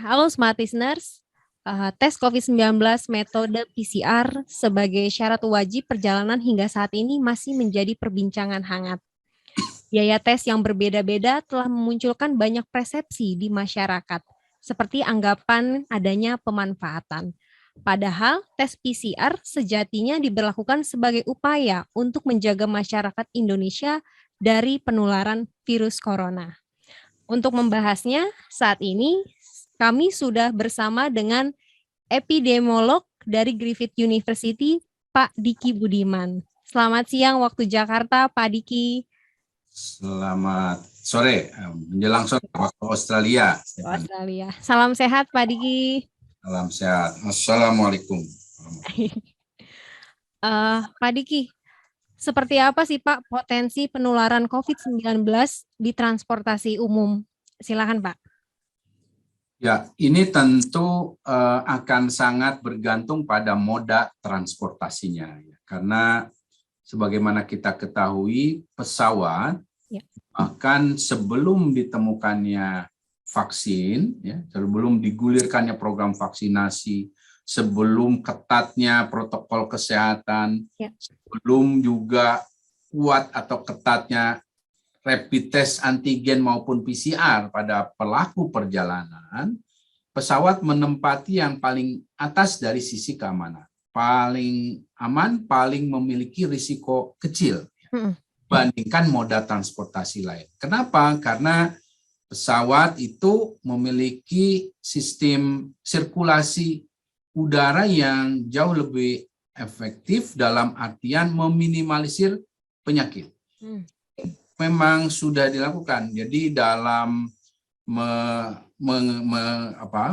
Halo Smart Listeners. Tes COVID-19 metode PCR sebagai syarat wajib perjalanan hingga saat ini masih menjadi perbincangan hangat. Biaya tes yang berbeda-beda telah memunculkan banyak persepsi di masyarakat, seperti anggapan adanya pemanfaatan. Padahal tes PCR sejatinya diberlakukan sebagai upaya untuk menjaga masyarakat Indonesia dari penularan virus corona. Untuk membahasnya, saat ini kami sudah bersama dengan epidemiolog dari Griffith University, Pak Diki Budiman. Selamat siang waktu Jakarta, Pak Diki. Selamat sore, menjelang sore waktu Australia. Australia. Salam sehat, Pak Diki. Salam sehat. Assalamualaikum. Pak Diki, seperti apa sih Pak potensi penularan COVID-19 di transportasi umum? Silakan Pak. Ya, ini tentu akan sangat bergantung pada moda transportasinya. Karena sebagaimana kita ketahui, pesawat bahkan sebelum ditemukannya vaksin, sebelum digulirkannya program vaksinasi, sebelum ketatnya protokol kesehatan, sebelum juga kuat atau ketatnya rapid test antigen maupun PCR pada pelaku perjalanan, pesawat menempati yang paling atas dari sisi keamanan. Paling aman, paling memiliki risiko kecil dibandingkan moda transportasi lain. Kenapa? Karena pesawat itu memiliki sistem sirkulasi udara yang jauh lebih efektif dalam artian meminimalisir penyakit. Memang sudah dilakukan. Jadi dalam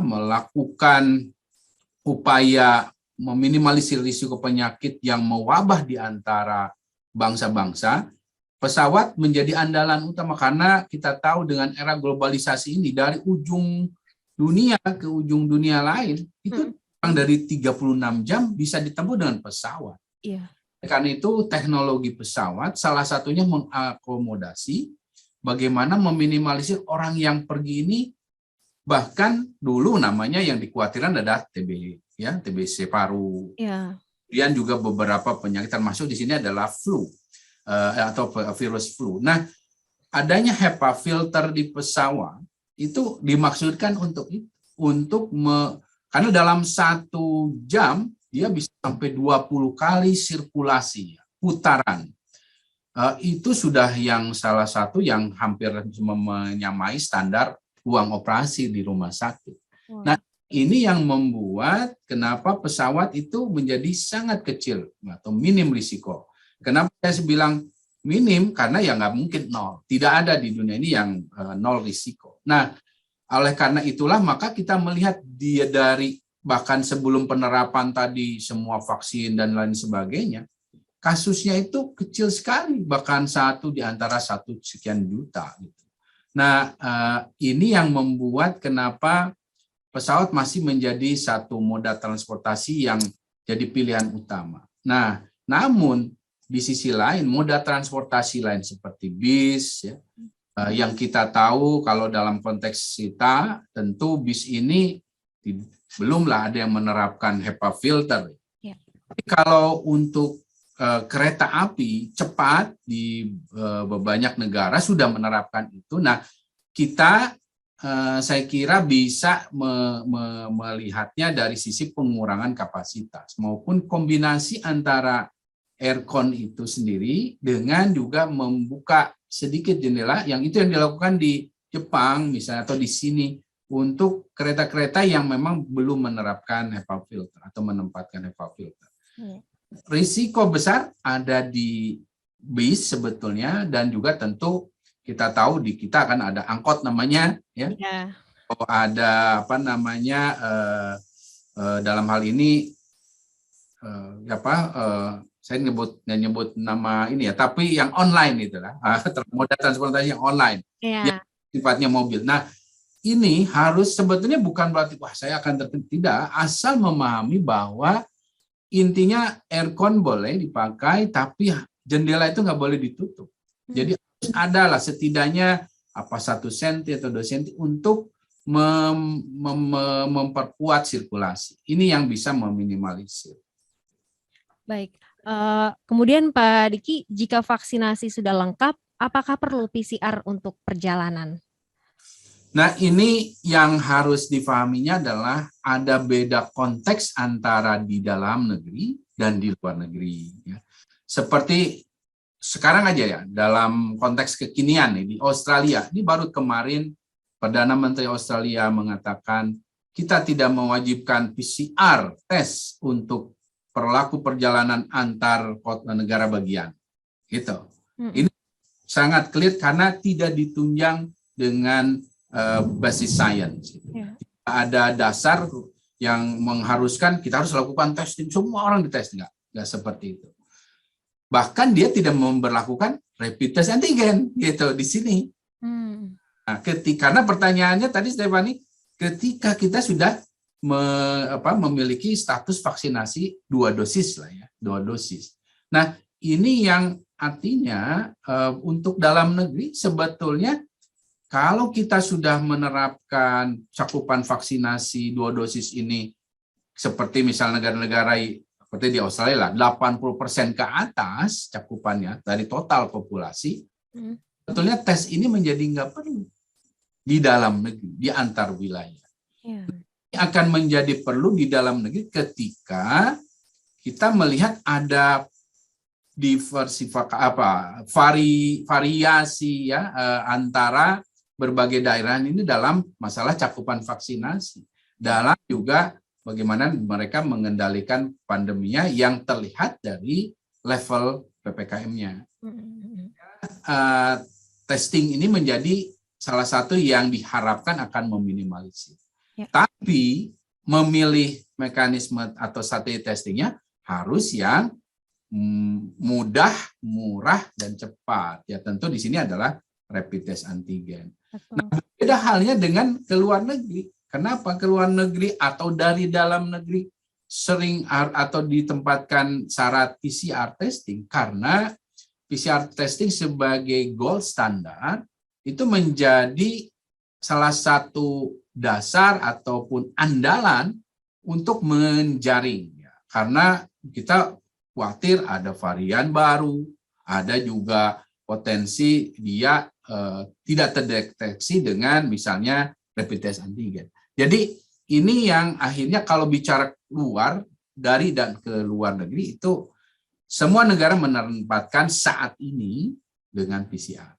melakukan upaya meminimalisir risiko penyakit yang mewabah di antara bangsa-bangsa, pesawat menjadi andalan utama karena kita tahu dengan era globalisasi ini dari ujung dunia ke ujung dunia lain itu dari 36 jam bisa ditempuh dengan pesawat. Karena itu teknologi pesawat salah satunya mengakomodasi bagaimana meminimalisir orang yang pergi ini, bahkan dulu namanya yang dikhawatirkan adalah TBC paru. Kemudian juga beberapa penyakit termasuk di sini adalah flu atau virus flu. Nah, adanya HEPA filter di pesawat itu dimaksudkan karena dalam 1 jam dia bisa sampai 20 kali sirkulasi, putaran. Itu sudah yang salah satu yang hampir menyamai standar ruang operasi di rumah sakit. Nah, ini yang membuat kenapa pesawat itu menjadi sangat kecil atau minim risiko. Kenapa saya bilang minim? Karena ya nggak mungkin nol. Tidak ada di dunia ini yang nol risiko. Nah, oleh karena itulah maka kita melihat dia dari bahkan sebelum penerapan tadi semua vaksin dan lain sebagainya, kasusnya itu kecil sekali, bahkan 1 di antara 1 sekian juta. Nah, ini yang membuat kenapa pesawat masih menjadi satu moda transportasi yang jadi pilihan utama. Nah, namun di sisi lain, moda transportasi lain seperti bis, yang kita tahu kalau dalam konteks kita, tentu bis ini belumlah ada yang menerapkan HEPA filter. Tapi kalau untuk kereta api cepat di banyak negara sudah menerapkan itu. Nah, kita saya kira bisa melihatnya dari sisi pengurangan kapasitas maupun kombinasi antara aircon itu sendiri dengan juga membuka sedikit jendela, yang itu yang dilakukan di Jepang misalnya atau di sini untuk kereta-kereta yang memang belum menerapkan HEPA filter atau menempatkan HEPA filter. Risiko besar ada di bis sebetulnya, dan juga tentu kita tahu di kita akan ada angkot namanya, ada dalam hal ini saya nggak nyebut nama ini ya, tapi yang online itulah moda transportasi yang online, yang sifatnya mobil. Nah, ini harus sebetulnya bukan berarti wah saya akan tidak, asal memahami bahwa intinya aircon boleh dipakai tapi jendela itu nggak boleh ditutup. Jadi harus adalah setidaknya 1 senti atau 2 senti untuk memperkuat sirkulasi. Ini yang bisa meminimalisir. Baik. Kemudian Pak Diki, jika vaksinasi sudah lengkap, apakah perlu PCR untuk perjalanan? Nah, ini yang harus difahaminya adalah ada beda konteks antara di dalam negeri dan di luar negeri. Ya. Seperti sekarang aja ya, dalam konteks kekinian nih, di Australia, ini baru kemarin Perdana Menteri Australia mengatakan kita tidak mewajibkan PCR tes untuk pelaku perjalanan antar negara bagian. Gitu. Ini sangat clear karena tidak ditunjang dengan basis science. Ada dasar yang mengharuskan kita harus lakukan testing, semua orang dites, enggak seperti itu. Bahkan dia tidak memberlakukan rapid test antigen gitu di sini. Nah, karena pertanyaannya tadi Stefani, ketika kita sudah memiliki status vaksinasi 2 dosis lah ya, 2 dosis. Nah, ini yang artinya untuk dalam negeri sebetulnya kalau kita sudah menerapkan cakupan vaksinasi 2 dosis ini seperti misal negara-negara seperti di Australia lah, 80% ke atas cakupannya dari total populasi, sebetulnya tes ini menjadi nggak perlu di dalam negeri, di antar wilayah. Ini akan menjadi perlu di dalam negeri ketika kita melihat ada variasi ya antara berbagai daerah ini dalam masalah cakupan vaksinasi, dalam juga bagaimana mereka mengendalikan pandeminya yang terlihat dari level PPKM-nya. Testing ini menjadi salah satu yang diharapkan akan meminimalisir. Ya. Tapi memilih mekanisme atau strategi testingnya harus yang mudah, murah, dan cepat. Ya tentu di sini adalah rapid test antigen. Nah, beda halnya dengan ke luar negeri. Kenapa ke luar negeri atau dari dalam negeri sering atau ditempatkan syarat PCR testing? Karena PCR testing sebagai gold standar itu menjadi salah satu dasar ataupun andalan untuk menjaring. Karena kita khawatir ada varian baru, ada juga potensi dia tidak terdeteksi dengan misalnya rapid test antigen. Jadi ini yang akhirnya kalau bicara luar dari dan ke luar negeri itu semua negara menempatkan saat ini dengan PCR.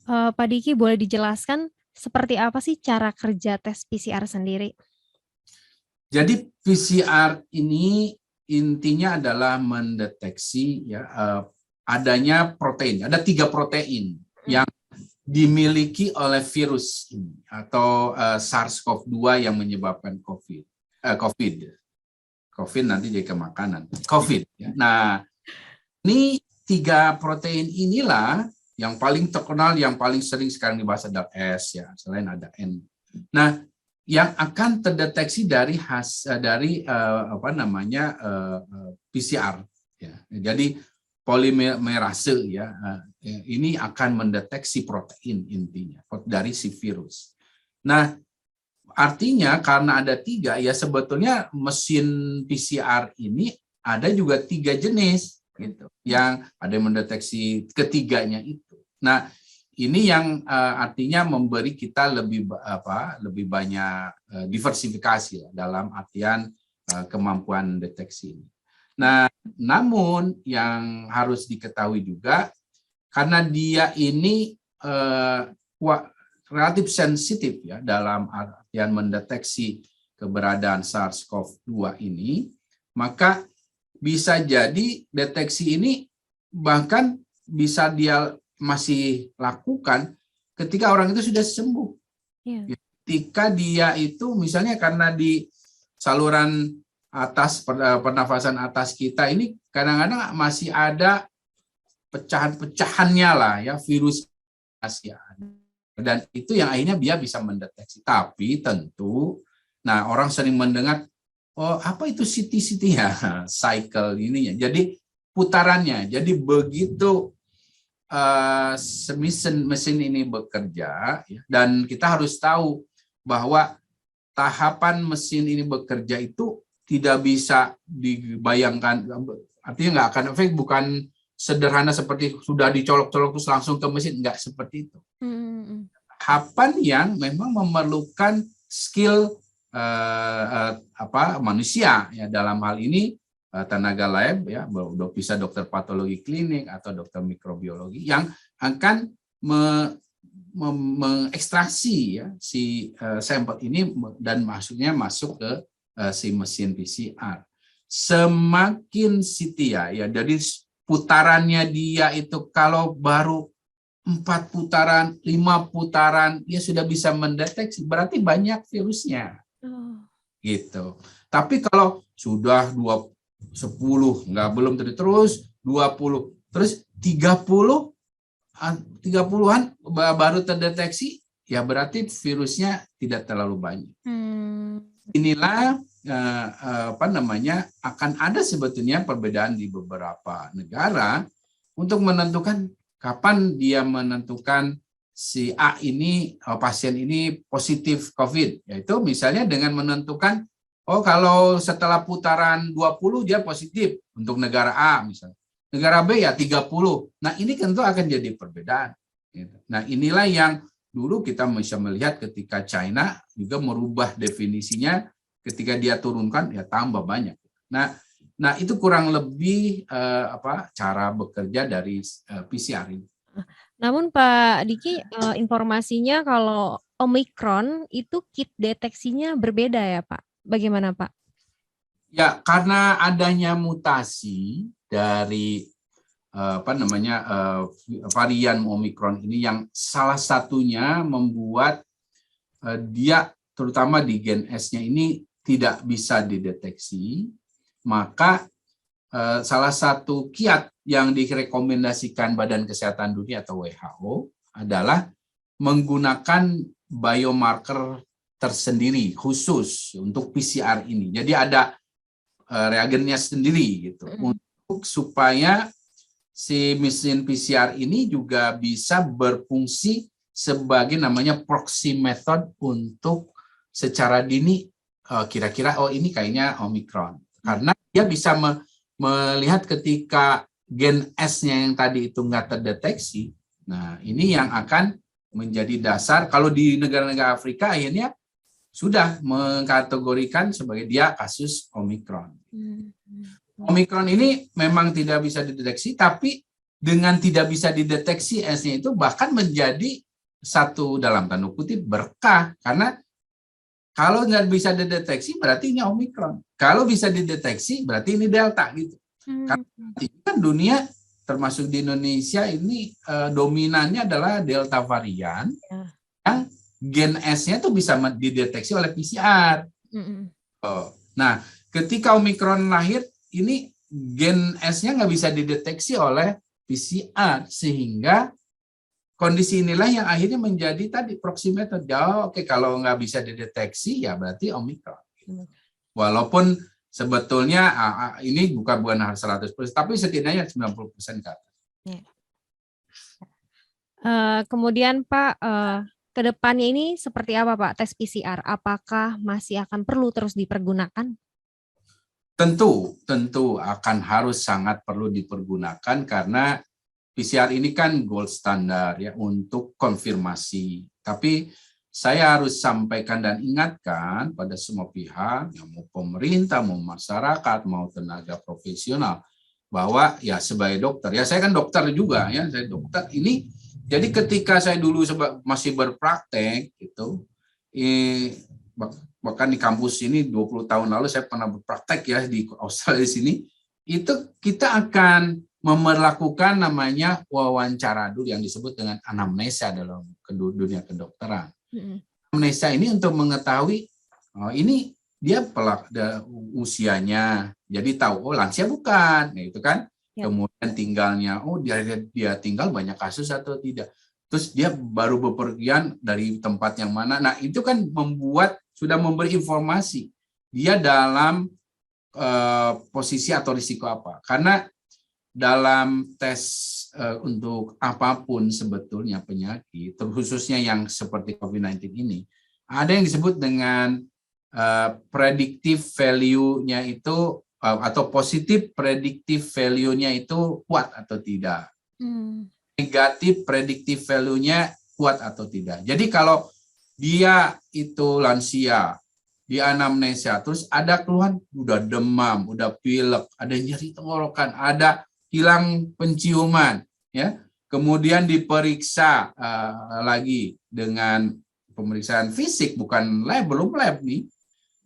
Pak Diki, boleh dijelaskan seperti apa sih cara kerja tes PCR sendiri? Jadi PCR ini intinya adalah mendeteksi ya adanya protein. Ada 3 protein yang dimiliki oleh virus ini atau SARS-CoV-2 yang menyebabkan COVID. COVID nanti jadi ke makanan. COVID. Ya. Nah, ini 3 protein inilah yang paling terkenal, yang paling sering sekarang dibahas adalah S ya, selain ada N. Nah, yang akan terdeteksi dari PCR ya. Jadi polimerase ya, ini akan mendeteksi protein intinya dari si virus. Nah, artinya karena ada 3 ya sebetulnya mesin PCR ini ada juga 3 jenis gitu, yang ada yang mendeteksi ketiganya itu. Nah, ini yang artinya memberi kita lebih banyak diversifikasi dalam artian kemampuan deteksi ini. Nah, namun yang harus diketahui juga karena dia ini relatif sensitif ya dalam artian mendeteksi keberadaan SARS-CoV-2 ini, maka bisa jadi deteksi ini bahkan bisa dia masih lakukan ketika orang itu sudah sembuh. Yeah. Ketika dia itu misalnya karena di saluran atas pernafasan atas kita ini kadang-kadang masih ada pecahan-pecahannya lah ya, virus masih ada. Dan itu yang akhirnya dia bisa mendeteksi. Tapi tentu, nah orang sering mendengar, oh apa itu CT ya, cycle ininya. Jadi putarannya. Jadi begitu mesin ini bekerja, ya, dan kita harus tahu bahwa tahapan mesin ini bekerja itu tidak bisa dibayangkan, artinya nggak akan efek, bukan sederhana seperti sudah dicolok-colok terus langsung ke mesin, nggak seperti itu. Tahapan yang memang memerlukan skill manusia, ya, dalam hal ini tenaga lab, ya, bisa dokter patologi klinik atau dokter mikrobiologi yang akan mengekstraksi, ya, si sampel ini dan masuk ke si mesin PCR. Semakin setia, ya, dari putarannya dia itu kalau baru 4 putaran, 5 putaran, dia sudah bisa mendeteksi, berarti banyak virusnya. Gitu. Tapi kalau sudah 10 belum terus 20 terus 30-an baru terdeteksi, ya berarti virusnya tidak terlalu banyak. Inilah akan ada sebetulnya perbedaan di beberapa negara untuk menentukan kapan dia menentukan si A ini, pasien ini positif COVID, yaitu misalnya dengan menentukan, oh kalau setelah putaran 20 dia positif untuk negara A misalnya. Negara B ya 30. Nah ini tentu akan jadi perbedaan. Nah inilah yang dulu kita bisa melihat ketika China juga merubah definisinya, ketika dia turunkan ya tambah banyak. Nah itu kurang lebih cara bekerja dari PCR ini. Namun Pak Diki, informasinya kalau Omikron itu kit deteksinya berbeda ya Pak? Bagaimana Pak? Ya, karena adanya mutasi dari varian Omikron ini yang salah satunya membuat dia terutama di gen S-nya ini tidak bisa dideteksi, maka salah satu kiat yang direkomendasikan Badan Kesehatan Dunia atau WHO adalah menggunakan biomarker tersendiri khusus untuk PCR ini. Jadi ada reagennya sendiri gitu, untuk supaya si mesin PCR ini juga bisa berfungsi sebagai namanya proxy method untuk secara dini kira-kira ini kayaknya Omikron. Karena dia bisa melihat ketika gen S-nya yang tadi itu nggak terdeteksi. Nah, ini yang akan menjadi dasar kalau di negara-negara Afrika akhirnya sudah mengkategorikan sebagai dia kasus Omikron. Omikron ini memang tidak bisa dideteksi, tapi dengan tidak bisa dideteksi S-nya itu bahkan menjadi satu dalam tanda kutip berkah, karena kalau nggak bisa dideteksi berarti ini Omikron. Kalau bisa dideteksi berarti ini Delta gitu. Karena kan dunia termasuk di Indonesia ini dominannya adalah Delta varian yang gen S-nya tuh bisa dideteksi oleh PCR. Nah, ketika Omikron lahir, ini gen S-nya nggak bisa dideteksi oleh PCR, sehingga kondisi inilah yang akhirnya menjadi tadi proxy method. Oke, kalau nggak bisa dideteksi, ya berarti Omikron. Walaupun sebetulnya ini bukan harus 100%, tapi setidaknya 90% ke atas. Kemudian Pak, ke depannya ini seperti apa Pak tes PCR? Apakah masih akan perlu terus dipergunakan? Tentu akan harus sangat perlu dipergunakan karena PCR ini kan gold standar ya untuk konfirmasi. Tapi saya harus sampaikan dan ingatkan pada semua pihak, yang mau pemerintah, mau masyarakat, mau tenaga profesional, bahwa ya sebagai dokter, ya saya kan dokter juga ya, saya dokter ini. Jadi ketika saya dulu masih berpraktek gitu, bahkan di kampus ini 20 tahun lalu saya pernah berpraktek ya di Australia sini, itu kita akan memperlakukan namanya wawancara dulu yang disebut dengan anamnesa dalam dunia kedokteran. Anamnesa ini untuk mengetahui ini dia usianya, jadi tahu lansia bukan, nah, itu kan. Kemudian tinggalnya, dia tinggal banyak kasus atau tidak. Terus dia baru bepergian dari tempat yang mana. Nah, itu kan sudah memberi informasi dia dalam posisi atau risiko apa. Karena dalam tes untuk apapun sebetulnya penyakit, khususnya yang seperti COVID-19 ini, ada yang disebut dengan predictive value-nya itu atau positif predictive value-nya itu kuat atau tidak. Negatif predictive value-nya kuat atau tidak. Jadi kalau dia itu lansia, di anamnesia, terus ada keluhan, udah demam, udah pilek, ada nyeri tenggorokan, ada hilang penciuman, ya. Kemudian diperiksa lagi dengan pemeriksaan fisik, bukan lab, belum lab nih.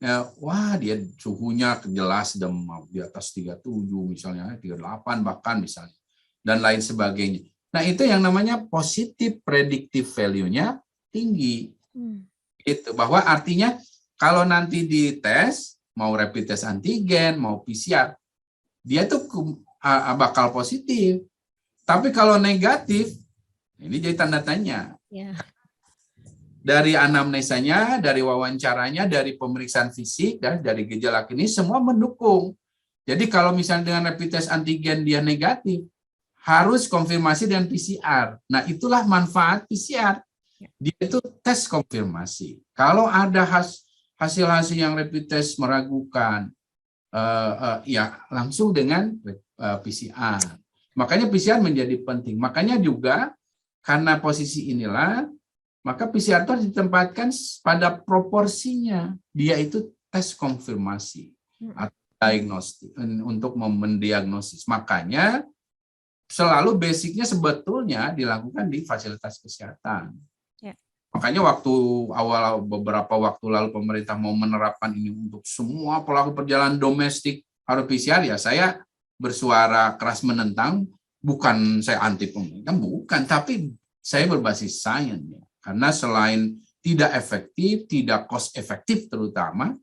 Ya, wah, dia suhunya jelas demam di atas 37 misalnya, 38 bahkan misalnya, dan lain sebagainya. Nah, itu yang namanya positif predictive value-nya tinggi. Itu bahwa artinya kalau nanti dites, mau rapid test antigen, mau PCR, dia tuh bakal positif. Tapi kalau negatif, ini jadi tanda tanya. Ya. Dari anamnesanya, dari wawancaranya, dari pemeriksaan fisik, dan dari gejala klinis, semua mendukung. Jadi kalau misalnya dengan rapid test antigen dia negatif, harus konfirmasi dengan PCR. Nah, itulah manfaat PCR. Dia itu tes konfirmasi. Kalau ada hasil-hasil yang rapid test meragukan, ya langsung dengan PCR. Makanya PCR menjadi penting. Makanya juga karena posisi inilah, maka PCR itu harus ditempatkan pada proporsinya. Dia itu tes konfirmasi atau diagnostik untuk mendiagnosis. Makanya selalu basicnya sebetulnya dilakukan di fasilitas kesehatan. Makanya waktu awal beberapa waktu lalu pemerintah mau menerapkan ini untuk semua pelaku perjalanan domestik harus PCR, ya saya bersuara keras menentang. Bukan saya anti pemerintah, bukan, tapi saya berbasis sains ya. Karena selain tidak efektif, tidak cost efektif terutama,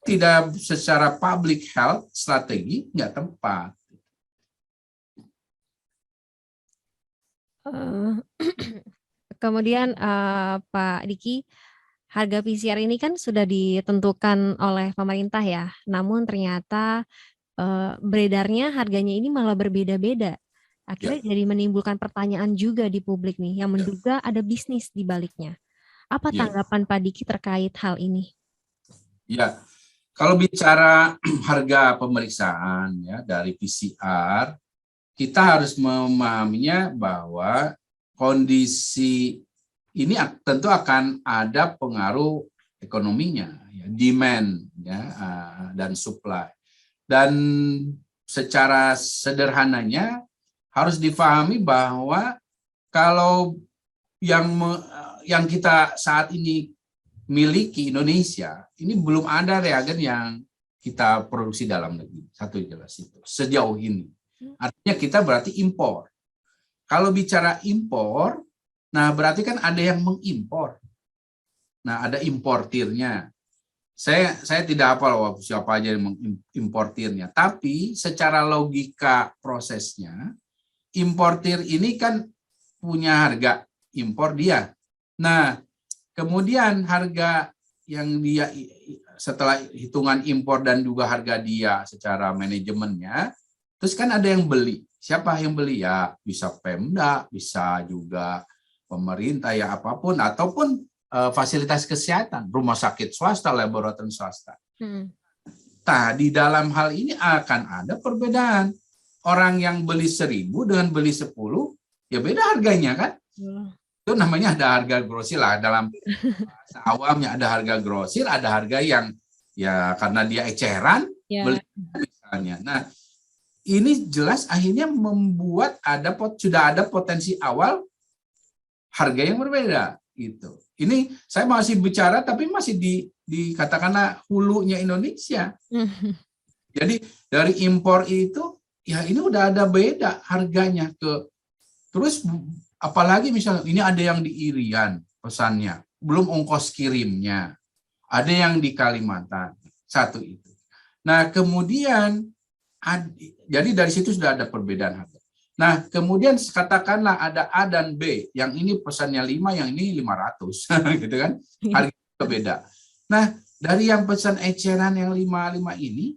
tidak secara public health strategi nggak tepat. Kemudian Pak Diki, harga PCR ini kan sudah ditentukan oleh pemerintah ya, namun ternyata beredarnya harganya ini malah berbeda-beda. Akhirnya jadi menimbulkan pertanyaan juga di publik nih, yang menduga ada bisnis di baliknya. Apa tanggapan Pak Diki terkait hal ini? Ya, kalau bicara harga pemeriksaan ya dari PCR, kita harus memahaminya bahwa kondisi ini tentu akan ada pengaruh ekonominya, ya, demand ya, dan supply. Dan secara sederhananya harus difahami bahwa kalau yang kita saat ini miliki Indonesia, ini belum ada reagen yang kita produksi dalam negeri. Satu jelas itu, sejauh ini. Artinya kita berarti impor. Kalau bicara impor, nah berarti kan ada yang mengimpor. Nah, ada importirnya. Saya tidak hafal siapa aja yang mengimportirnya, tapi secara logika prosesnya, importir ini kan punya harga impor dia. Nah, kemudian harga yang dia setelah hitungan impor dan juga harga dia secara manajemennya, terus kan ada yang beli. Siapa yang beli? Ya bisa Pemda, bisa juga pemerintah ya apapun, ataupun fasilitas kesehatan, rumah sakit swasta, laboratorium swasta. Nah, di dalam hal ini akan ada perbedaan. Orang yang beli 1.000 dengan beli 10, ya beda harganya kan? Itu namanya ada harga grosir lah. Dalam bahasa awamnya ada harga grosir, ada harga yang ya karena dia eceran, beli misalnya. Nah, ini jelas akhirnya membuat sudah ada potensi awal harga yang berbeda gitu. Ini saya masih bicara tapi masih di katakanlah hulunya Indonesia. Jadi dari impor itu ya ini udah ada beda harganya terus apalagi misalnya ini ada yang di Irian pesannya, belum ongkos kirimnya. Ada yang di Kalimantan, satu itu. Nah, kemudian jadi dari situ sudah ada perbedaan harga. Nah, kemudian katakanlah ada A dan B, yang ini pesannya 5, yang ini 500, gitu kan? Harga berbeda. Nah, dari yang pesan eceran yang 55 ini,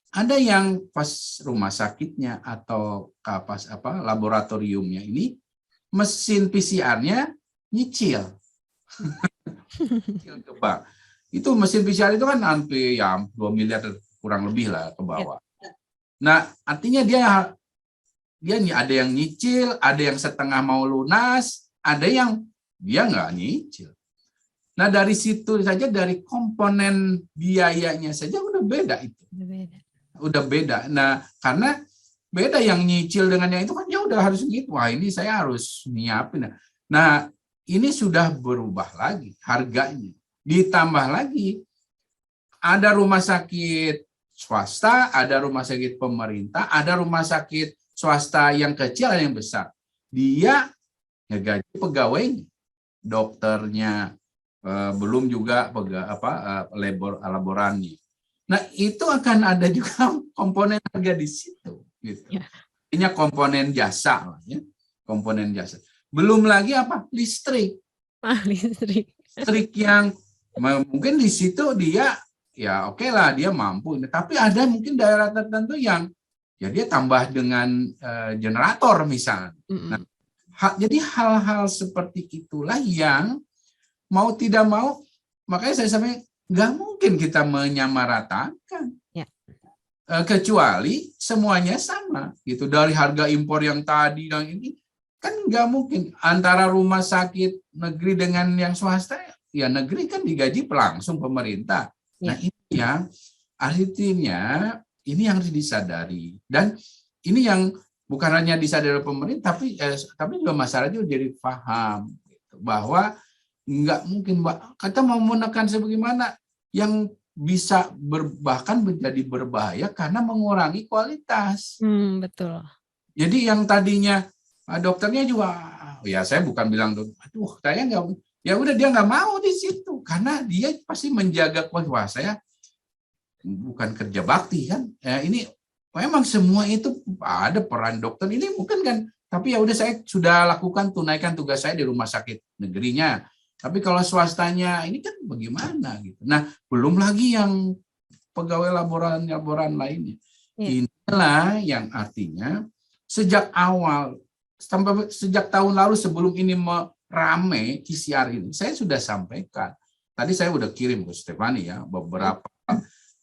Ada yang pas rumah sakitnya atau pas laboratoriumnya ini mesin PCR-nya nyicil. Nyicil ke bank. Itu mesin PCR itu kan hampir ya 2 miliar kurang lebih lah ke Ya. bawah. Nah, artinya dia ada yang nyicil, ada yang setengah mau lunas, ada yang dia nggak nyicil. Nah, dari situ saja, dari komponen biayanya saja udah beda itu. Udah beda. Nah, karena beda yang nyicil dengan yang itu kan ya udah harus gitu. Wah, ini saya harus nyiapin. Nah, ini sudah berubah lagi harganya. Ditambah lagi ada rumah sakit swasta, ada rumah sakit pemerintah, ada rumah sakit swasta yang kecil dan yang besar. Dia gaji pegawainya, dokternya, belum juga laborannya. Nah, itu akan ada juga komponen harga di situ. Gitu. Ya. Ini komponen jasa, ya. Komponen jasa. Belum lagi listrik. Listrik. Listrik yang mungkin di situ dia ya oke lah dia mampu. Tapi ada mungkin daerah tertentu yang ya dia tambah dengan generator misalnya. Nah, jadi hal-hal seperti itulah yang mau tidak mau, makanya saya sampai nggak mungkin kita menyamaratakan. Ya. Kecuali semuanya sama gitu, dari harga impor yang tadi dan ini kan nggak mungkin antara rumah sakit negeri dengan yang swasta, ya negeri kan digaji langsung pemerintah. Ya. Nah, ini yang artinya ini yang harus disadari, dan ini yang bukan hanya disadari pemerintah, tapi juga masyarakat juga jadi paham gitu, bahwa nggak mungkin kita mau menekan sebagaimana yang bisa bahkan menjadi berbahaya karena mengurangi kualitas. Betul. Jadi yang tadinya dokternya juga, ya saya bukan bilang, aduh saya nggak, ya udah dia nggak mau di situ karena dia pasti menjaga kualitas. Saya bukan kerja bakti kan, ini memang semua itu ada peran dokter ini mungkin kan, tapi ya udah saya sudah lakukan, tunaikan tugas saya di rumah sakit negerinya. Tapi kalau swastanya ini kan bagaimana gitu. Nah, belum lagi yang pegawai laboran lainnya. Ya. Inilah yang artinya sejak awal, sejak tahun lalu sebelum ini rame PCR ini, saya sudah sampaikan. Tadi saya sudah kirim ke Stefani ya beberapa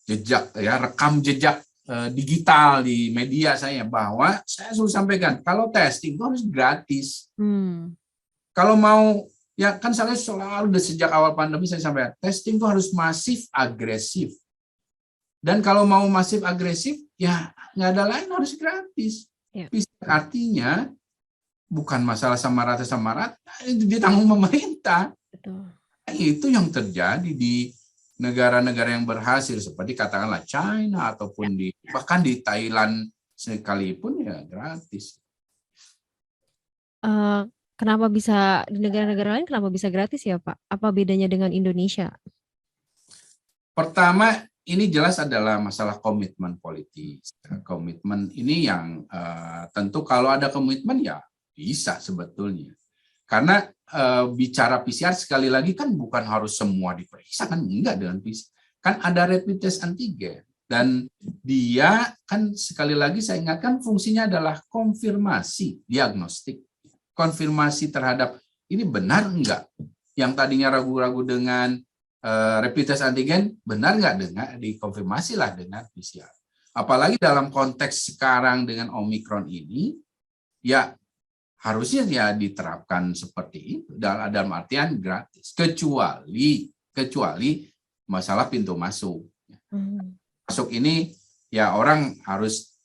jejak ya, rekam jejak digital di media saya, bahwa saya sudah sampaikan kalau testing itu harus gratis. Kalau mau ya kan, saya selalu sejak awal pandemi saya sampaikan testing itu harus masif agresif. Dan kalau mau masif agresif ya nggak ada lain, harus gratis. Ya. Artinya bukan masalah sama rata itu ditanggung pemerintah. Betul. Itu yang terjadi di negara-negara yang berhasil seperti katakanlah China ataupun bahkan di Thailand sekalipun ya gratis. Kenapa bisa di negara-negara lain, kenapa bisa gratis ya Pak? Apa bedanya dengan Indonesia? Pertama, ini jelas adalah masalah komitmen politik. Komitmen ini yang tentu kalau ada komitmen ya bisa sebetulnya. Karena bicara PCR sekali lagi kan bukan harus semua diperiksa, kan enggak dengan PCR. Kan ada rapid test antigen. Dan dia kan sekali lagi saya ingatkan fungsinya adalah konfirmasi diagnostik. Konfirmasi terhadap ini benar enggak, yang tadinya ragu-ragu dengan rapid test antigen, benar enggak dengan dikonfirmasilah dengan PCR. Apalagi dalam konteks sekarang dengan Omikron ini, ya harusnya ya diterapkan seperti itu dalam artian gratis, kecuali masalah pintu masuk. Masuk ini ya orang harus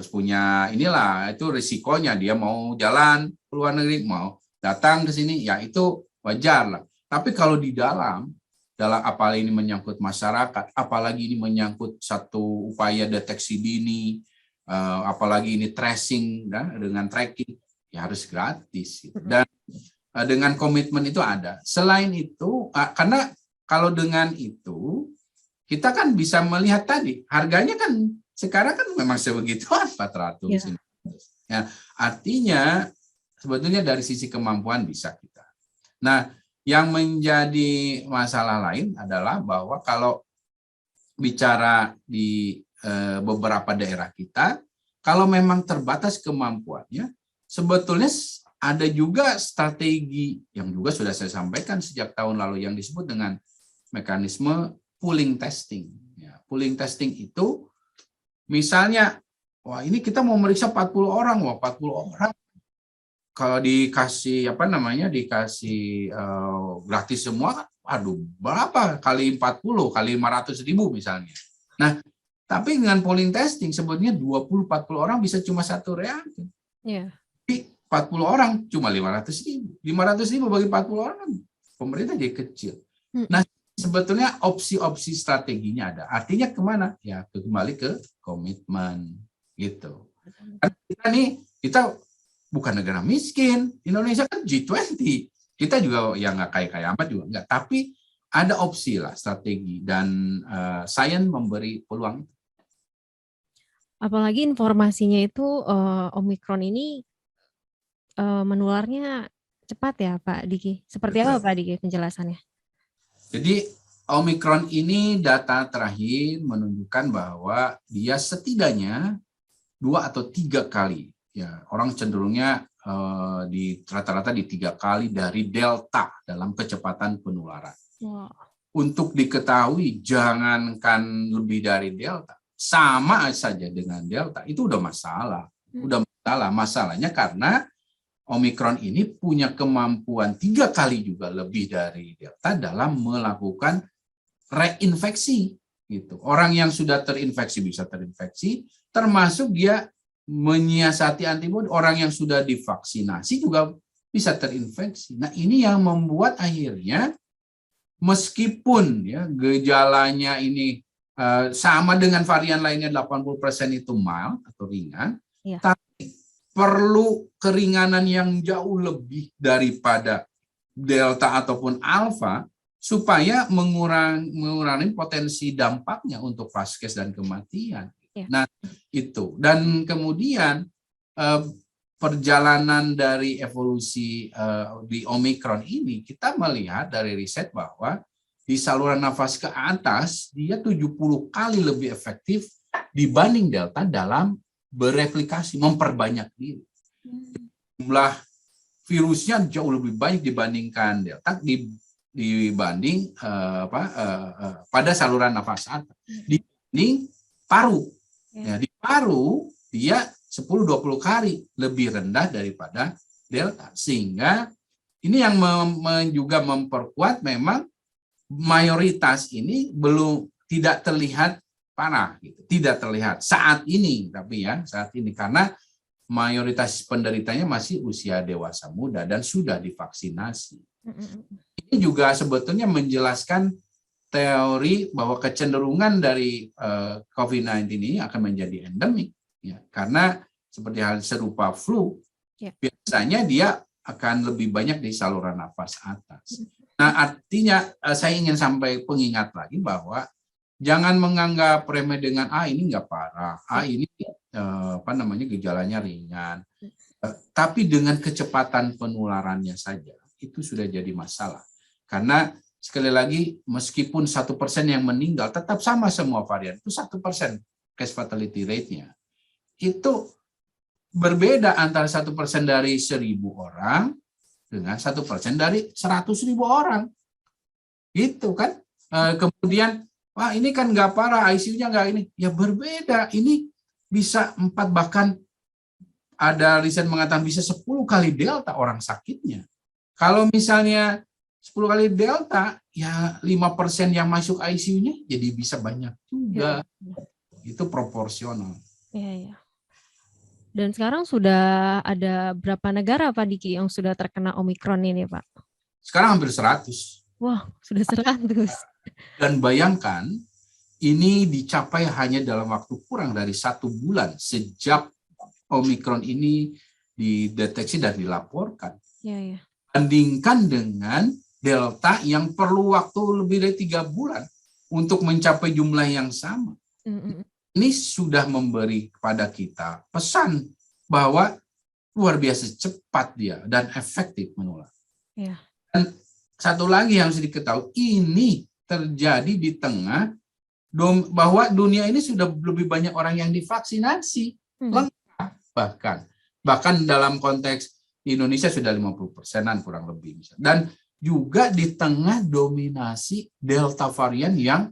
punya inilah, itu risikonya dia mau jalan ke luar negeri, mau datang ke sini, ya itu wajar lah. Tapi kalau di dalam apalagi ini menyangkut masyarakat, apalagi ini menyangkut satu upaya deteksi dini, apalagi ini tracing dengan tracking, ya harus gratis. Dan dengan komitmen itu ada. Selain itu, karena kalau dengan itu kita kan bisa melihat tadi harganya kan sekarang kan memang sebegituan 400. Ya, artinya sebetulnya dari sisi kemampuan bisa kita. Nah, yang menjadi masalah lain adalah bahwa kalau bicara di beberapa daerah kita, kalau memang terbatas kemampuannya, sebetulnya ada juga strategi yang juga sudah saya sampaikan sejak tahun lalu yang disebut dengan mekanisme pooling testing. Ya, pooling testing itu misalnya, wah ini kita mau meriksa 40 orang, wah 40 orang kalau dikasih dikasih gratis semua, aduh berapa kali 40 kali 500.000 misalnya. Nah, tapi dengan polling testing sebetulnya 20-40 orang bisa cuma satu reagen. Yeah. Tapi 40 orang cuma 500.000. 500.000 bagi 40 orang kan pemerintah jadi kecil. Nah, sebetulnya opsi-opsi strateginya ada. Artinya kemana? Ya kembali ke komitmen gitu. Karena kita bukan negara miskin. Indonesia kan G20. Kita juga yang nggak kaya-kaya amat juga nggak. Tapi ada opsi lah, strategi. Dan sains memberi peluang. Apalagi informasinya itu Omikron ini menularnya cepat ya Pak Diki. Seperti apa Pak Diki penjelasannya? Jadi Omikron ini data terakhir menunjukkan bahwa dia setidaknya 2 atau 3 kali. Ya, orang cenderungnya di rata-rata di 3 kali dari Delta dalam kecepatan penularan. Wow. Untuk diketahui jangankan lebih dari Delta, sama saja dengan Delta, itu udah masalah. Masalahnya karena Omikron ini punya kemampuan 3 kali juga lebih dari Delta dalam melakukan reinfeksi. Gitu. Orang yang sudah terinfeksi bisa terinfeksi, termasuk dia menyiasati antibodi. Orang yang sudah divaksinasi juga bisa terinfeksi. Nah, ini yang membuat akhirnya meskipun ya gejalanya ini sama dengan varian lainnya 80% itu mild atau ringan, ya, tapi perlu keringanan yang jauh lebih daripada Delta ataupun Alpha supaya mengurangi potensi dampaknya untuk vaskes dan kematian. Ya. Nah, itu. Dan kemudian perjalanan dari evolusi di Omikron ini, kita melihat dari riset bahwa di saluran nafas ke atas, dia 70 kali lebih efektif dibanding Delta dalam bereplikasi, memperbanyak diri. Jumlah virusnya jauh lebih banyak dibandingkan Delta, dibanding pada saluran nafas atas. Dibanding paru. Ya, di paru, dia 10-20 kali lebih rendah daripada Delta. Sehingga ini yang juga memperkuat memang mayoritas ini belum tidak terlihat parah, gitu. Tidak terlihat saat ini, tapi ya saat ini karena mayoritas penderitanya masih usia dewasa muda dan sudah divaksinasi. Ini juga sebetulnya menjelaskan teori bahwa kecenderungan dari COVID-19 ini akan menjadi endemik, ya, karena seperti hal serupa flu, ya, biasanya dia akan lebih banyak di saluran nafas atas. Nah, artinya saya ingin sampai pengingat lagi bahwa jangan menganggap remeh dengan ini nggak parah, ini gejalanya ringan, tapi dengan kecepatan penularannya saja itu sudah jadi masalah. Karena sekali lagi meskipun 1% yang meninggal tetap sama semua varian, itu 1% case fatality rate-nya. Itu berbeda antara 1% dari 1.000 orang dengan 1% dari 100.000 orang. Gitu kan. Kemudian, wah ini kan nggak parah, ICU-nya nggak ini. Ya berbeda, ini bisa 4, bahkan ada riset mengatakan bisa 10 kali Delta orang sakitnya. Kalau misalnya 10 kali Delta, ya 5% yang masuk ICU-nya jadi bisa banyak juga. Ya. Itu proporsional. Iya, ya. Dan sekarang sudah ada berapa negara Pak Diki yang sudah terkena Omikron ini Pak? Sekarang hampir 100. Wah, sudah 100. Dan bayangkan, ini dicapai hanya dalam waktu kurang dari 1 bulan sejak Omikron ini dideteksi dan dilaporkan. Ya, ya. Bandingkan dengan Delta yang perlu waktu lebih dari 3 bulan untuk mencapai jumlah yang sama. Ini sudah memberi kepada kita pesan bahwa luar biasa cepat dia dan efektif menular. Ya. Dan satu lagi yang harus diketahui, ini terjadi di tengah bahwa dunia ini sudah lebih banyak orang yang divaksinasi, lengkap bahkan dalam konteks Indonesia sudah 50%-an kurang lebih. Dan juga di tengah dominasi Delta varian yang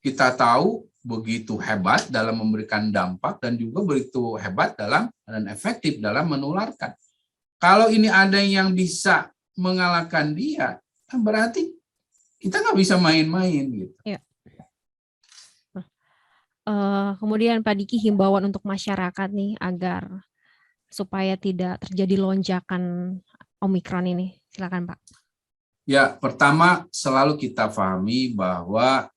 kita tahu begitu hebat dalam memberikan dampak dan juga begitu hebat dan efektif dalam menularkan. Kalau ini ada yang bisa mengalahkan dia, berarti kita nggak bisa main-main gitu. Ya. Kemudian Pak Diki, himbauan untuk masyarakat nih agar supaya tidak terjadi lonjakan Omikron ini. Silakan Pak. Ya, pertama selalu kita pahami bahwa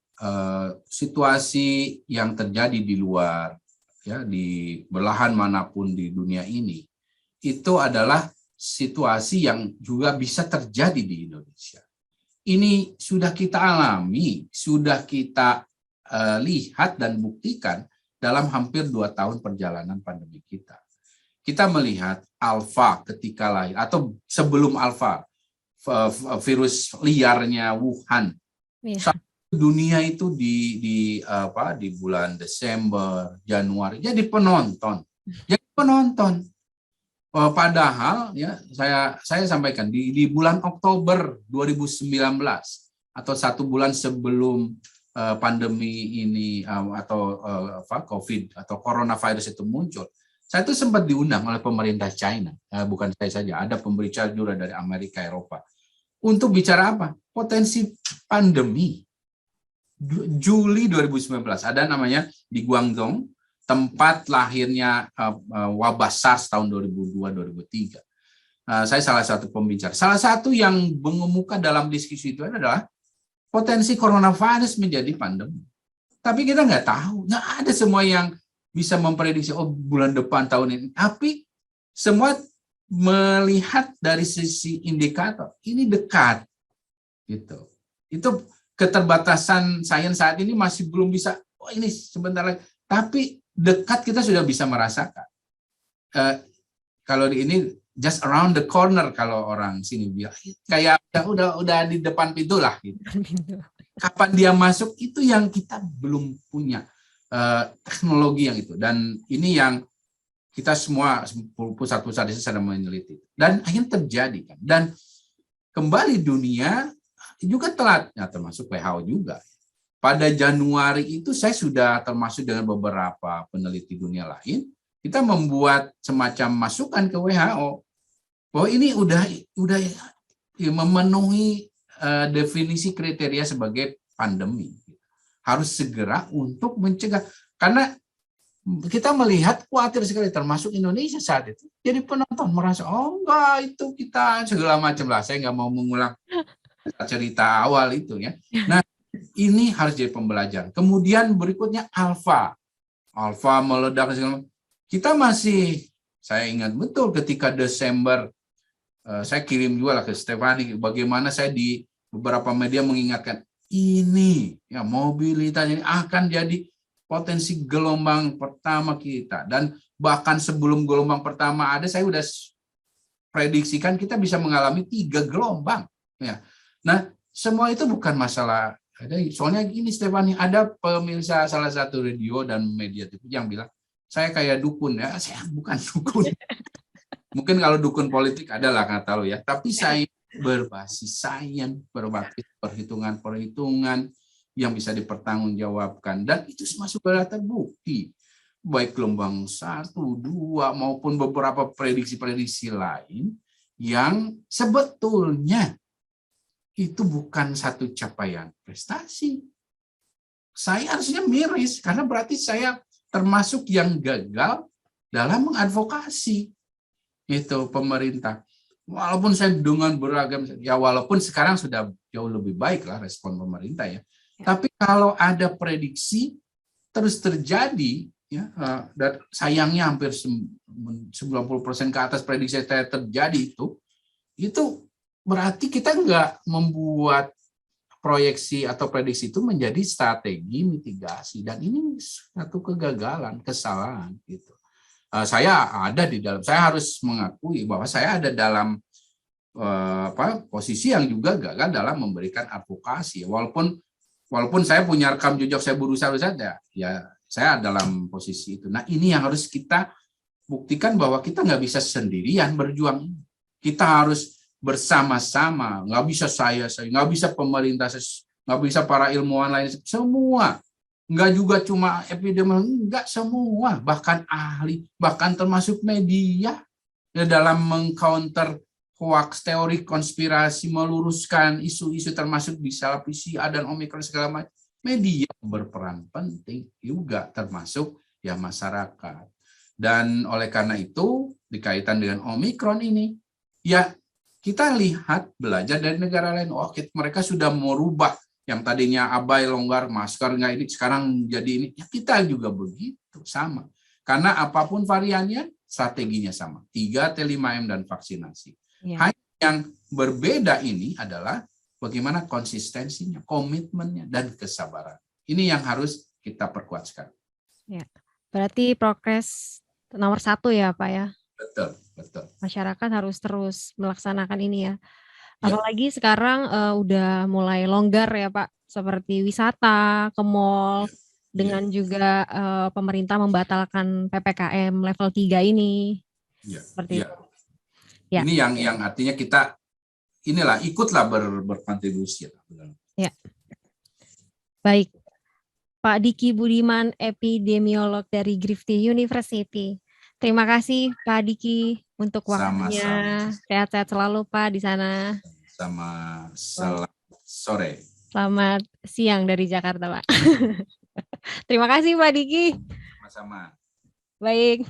situasi yang terjadi di luar, ya, di belahan manapun di dunia ini, itu adalah situasi yang juga bisa terjadi di Indonesia. Ini sudah kita alami, sudah kita lihat dan buktikan dalam hampir 2 tahun perjalanan pandemi kita. Kita melihat Alpha ketika lahir, atau sebelum Alpha, virus liarnya Wuhan. Ya. Dunia itu di bulan Desember, Januari jadi penonton. Padahal ya saya sampaikan di bulan Oktober 2019 atau 1 bulan sebelum pandemi ini atau COVID atau coronavirus itu muncul, saya itu sempat diundang oleh pemerintah China, bukan saya saja, ada pembicara juga dari Amerika, Eropa, untuk bicara apa? Potensi pandemi. Juli 2019 ada namanya di Guangdong, tempat lahirnya wabah SARS tahun 2002-2003. Saya salah satu pembicara. Salah satu yang mengemuka dalam diskusi itu adalah potensi coronavirus menjadi pandemi. Tapi kita nggak tahu, nggak ada semua yang bisa memprediksi bulan depan tahun ini. Tapi semua melihat dari sisi indikator ini dekat, gitu. Itu keterbatasan sains saat ini masih belum bisa. Ini sebentar lagi. Tapi dekat kita sudah bisa merasakan. Kalau di ini just around the corner kalau orang sini bilang, kayak udah di depan pintu lah. Gitu. Kapan dia masuk itu yang kita belum punya teknologi yang itu. Dan ini yang kita semua pusat-pusat desa sedang meneliti. Dan akhirnya terjadi kan. Dan kembali dunia juga telat, ya, termasuk WHO juga. Pada Januari itu saya sudah termasuk dengan beberapa peneliti dunia lain, kita membuat semacam masukan ke WHO bahwa ini udah memenuhi definisi kriteria sebagai pandemi. Harus segera untuk mencegah, karena kita melihat khawatir sekali, termasuk Indonesia saat itu. Jadi penonton merasa, enggak, itu kita segala macam lah. Saya nggak mau mengulang cerita awal itu ya. Nah, ini harus jadi pembelajaran. Kemudian berikutnya Alpha meledak. Kita masih, saya ingat betul ketika Desember, saya kirim juga lah ke Stefani, bagaimana saya di beberapa media mengingatkan ini ya, mobilitas ini akan jadi potensi gelombang pertama kita. Dan bahkan sebelum gelombang pertama ada, saya udah prediksikan kita bisa mengalami 3 gelombang ya. Nah, semua itu bukan masalah. Soalnya gini Stefani, ada pemirsa salah satu radio dan media TV yang bilang, saya kayak dukun ya. Saya bukan dukun. Mungkin kalau dukun politik adalah, nggak tahu ya. Tapi saya berbasis sains, berbasis perhitungan-perhitungan yang bisa dipertanggungjawabkan. Dan itu semua sudah terbukti. Baik gelombang 1, 2, maupun beberapa prediksi-prediksi lain yang sebetulnya itu bukan satu capaian prestasi. Saya harusnya miris, karena berarti saya termasuk yang gagal dalam mengadvokasi itu pemerintah. Walaupun saya dengan beragam, ya walaupun sekarang sudah jauh lebih baik lah respon pemerintah ya. Tapi kalau ada prediksi terus terjadi, ya, dan sayangnya hampir 90% ke atas prediksi saya terjadi itu berarti kita nggak membuat proyeksi atau prediksi itu menjadi strategi mitigasi, dan ini satu kegagalan, kesalahan gitu. Saya ada di dalam, saya harus mengakui bahwa saya ada dalam posisi yang juga gagal dalam memberikan advokasi, walaupun Walaupun saya punya rekam jejak saya berusaha saja, ya saya dalam posisi itu. Nah ini yang harus kita buktikan bahwa kita nggak bisa sendirian berjuang. Kita harus bersama-sama. Nggak bisa saya, nggak bisa pemerintah, nggak bisa para ilmuwan lain, semua. Nggak juga cuma epidemiolog, nggak semua, bahkan ahli, bahkan termasuk media ya, dalam mengcounter hoax, teori konspirasi, meluruskan isu-isu termasuk bisa PCR dan Omikron segala macam. Media berperan penting juga termasuk ya masyarakat. Dan oleh karena itu dikaitan dengan Omikron ini, ya kita lihat belajar dari negara lain. Oh, mereka sudah merubah yang tadinya abai, longgar, masker nggak ini, sekarang jadi ini. Ya kita juga begitu, sama. Karena apapun variannya, strateginya sama. 3T5M dan vaksinasi. Ya. Hanya yang berbeda ini adalah bagaimana konsistensinya, komitmennya, dan kesabaran. Ini yang harus kita perkuat sekarang. Ya. Berarti progres nomor 1 ya Pak ya? Betul, betul. Masyarakat harus terus melaksanakan ini ya. Ya. Apalagi sekarang udah mulai longgar ya Pak, seperti wisata, ke mall, dengan juga pemerintah membatalkan PPKM level 3 ini. Ya. Seperti Ya. itu. Ya. Ini yang artinya kita inilah ikutlah berkontribusi. Ya. Baik. Pak Diki Budiman, epidemiolog dari Griffith University. Terima kasih Pak Diki untuk waktunya. Sehat-sehat selalu Pak di sana. Selamat sore. Selamat siang dari Jakarta Pak. Terima kasih Pak Diki. Sama-sama. Baik.